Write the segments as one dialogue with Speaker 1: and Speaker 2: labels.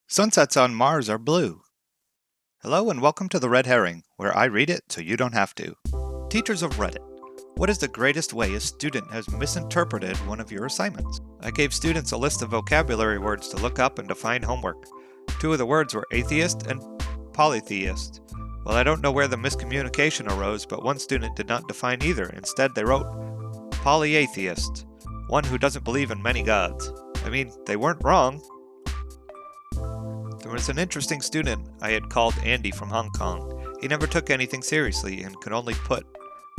Speaker 1: Sunsets on Mars are blue. Hello and welcome to the Red Herring, where I read it so you don't have to. Teachers of Reddit. What is the greatest way a student has misinterpreted one of your assignments? I gave students a list of vocabulary words to look up and define homework. Two of the words were atheist and polytheist. Well, I don't know where the miscommunication arose, but one student did not define either. Instead, they wrote polyatheist, one who doesn't believe in many gods. I mean, they weren't wrong. There was an interesting student I had called Andy from Hong Kong. He never took anything seriously and could only put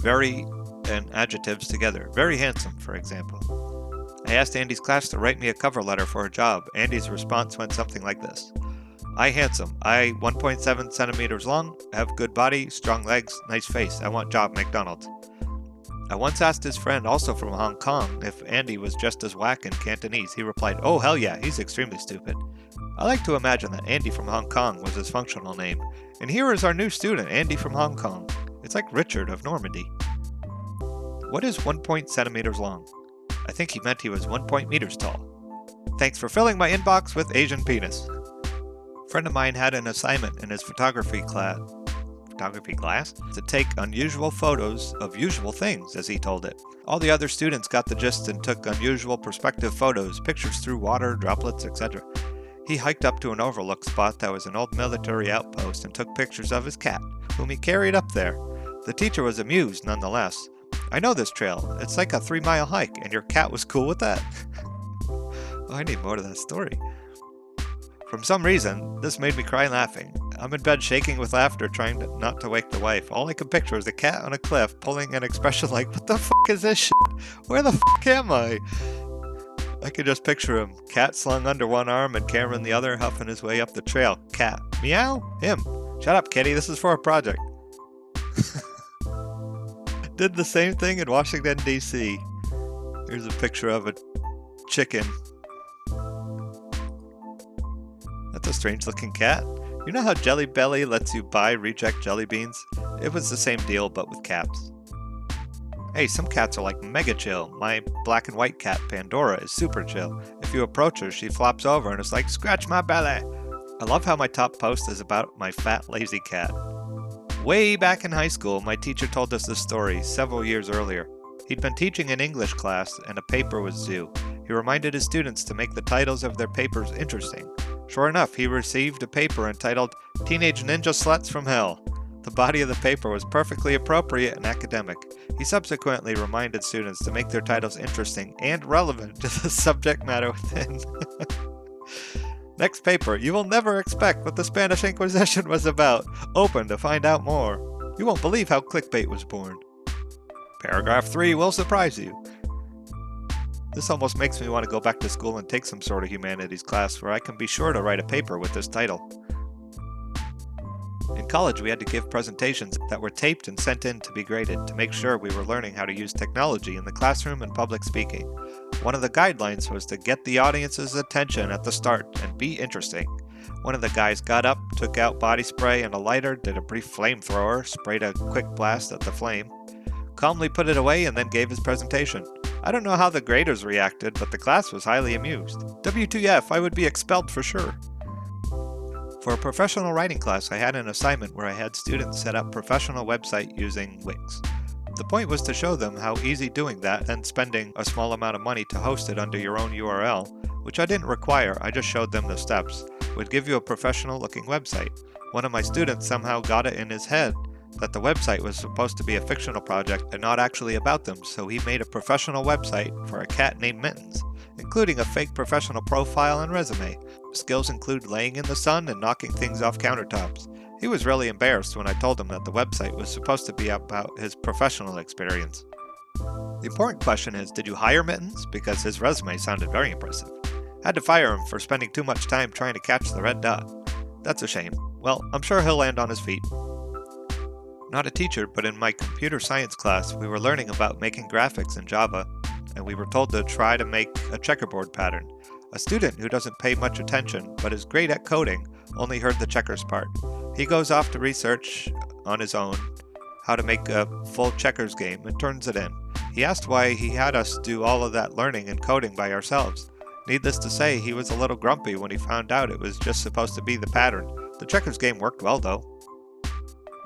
Speaker 1: very and adjectives together. Very handsome, for example. I asked Andy's class to write me a cover letter for a job. Andy's response went something like this. I handsome. I 1.7 centimeters long, have good body, strong legs, nice face. I want job McDonald's. I once asked his friend, also from Hong Kong, if Andy was just as whack in Cantonese. He replied, oh hell yeah, he's extremely stupid. I like to imagine that Andy from Hong Kong was his functional name. And here is our new student, Andy from Hong Kong. It's like Richard of Normandy. What is 1 centimeters long? I think he meant he was 1 meters tall. Thanks for filling my inbox with Asian penis. A friend of mine had an assignment in his photography class to take unusual photos of usual things, as he told it. All the other students got the gist and took unusual perspective photos, pictures through water, droplets, etc. He hiked up to an overlook spot that was an old military outpost and took pictures of his cat, whom he carried up there. The teacher was amused nonetheless. I know this trail. It's like a 3-mile hike, and your cat was cool with that? Oh, I need more of that story. From some reason, this made me cry laughing. I'm in bed shaking with laughter, trying not to wake the wife. All I could picture is a cat on a cliff pulling an expression like, what the fuck is this shit? Where the fuck am I? I could just picture him, cat slung under one arm and camera in the other, huffing his way up the trail. Cat. Meow? Him. Shut up, kitty, this is for a project. Did the same thing in Washington, D.C. Here's a picture of a chicken. That's a strange looking cat. You know how Jelly Belly lets you buy reject jelly beans? It was the same deal, but with cats. Hey, some cats are like mega chill. My black and white cat, Pandora, is super chill. If you approach her, she flops over and is like, scratch my belly. I love how my top post is about my fat, lazy cat. Way back in high school, my teacher told us this story several years earlier. He'd been teaching an English class and a paper was due. He reminded his students to make the titles of their papers interesting. Sure enough, he received a paper entitled Teenage Ninja Sluts from Hell. The body of the paper was perfectly appropriate and academic. He subsequently reminded students to make their titles interesting and relevant to the subject matter within. Next paper, you will never expect what the Spanish Inquisition was about. Open to find out more. You won't believe how clickbait was born. Paragraph 3 will surprise you. This almost makes me want to go back to school and take some sort of humanities class where I can be sure to write a paper with this title. In college, we had to give presentations that were taped and sent in to be graded to make sure we were learning how to use technology in the classroom and public speaking. One of the guidelines was to get the audience's attention at the start and be interesting. One of the guys got up, took out body spray and a lighter, did a brief flamethrower, sprayed a quick blast at the flame, calmly put it away, and then gave his presentation. I don't know how the graders reacted, but the class was highly amused. WTF, I would be expelled for sure. For a professional writing class, I had an assignment where I had students set up a professional website using Wix. The point was to show them how easy doing that and spending a small amount of money to host it under your own URL, which I didn't require, I just showed them the steps, would give you a professional looking website. One of my students somehow got it in his head that the website was supposed to be a fictional project and not actually about them, so he made a professional website for a cat named Mittens, including a fake professional profile and resume. Skills include laying in the sun and knocking things off countertops. He was really embarrassed when I told him that the website was supposed to be about his professional experience. The important question is, did you hire Mittens? Because his resume sounded very impressive. Had to fire him for spending too much time trying to catch the red dot. That's a shame. Well, I'm sure he'll land on his feet. Not a teacher, but in my computer science class, we were learning about making graphics in Java, and we were told to try to make a checkerboard pattern. A student who doesn't pay much attention, but is great at coding, only heard the checkers part. He goes off to research on his own how to make a full checkers game and turns it in. He asked why he had us do all of that learning and coding by ourselves. Needless to say, he was a little grumpy when he found out it was just supposed to be the pattern. The checkers game worked well, though.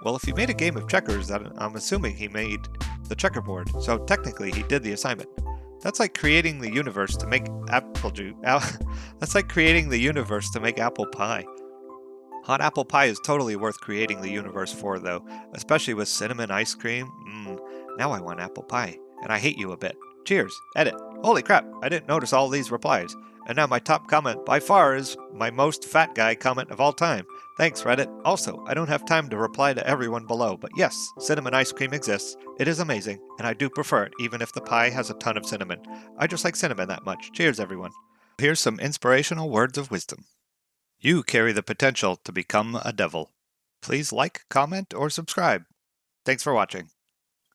Speaker 1: Well, if he made a game of checkers, then I'm assuming he made the checkerboard, so technically he did the assignment. That's like creating the universe to make apple juice. That's like creating the universe to make apple pie. Hot apple pie is totally worth creating the universe for, though, especially with cinnamon ice cream. Now I want apple pie, and I hate you a bit. Cheers. Edit. Holy crap, I didn't notice all these replies. And now my top comment by far is my most fat guy comment of all time. Thanks, Reddit. Also, I don't have time to reply to everyone below, but yes, cinnamon ice cream exists. It is amazing, and I do prefer it, even if the pie has a ton of cinnamon. I just like cinnamon that much. Cheers, everyone. Here's some inspirational words of wisdom. You carry the potential to become a devil. Please like, comment, or subscribe. Thanks for watching.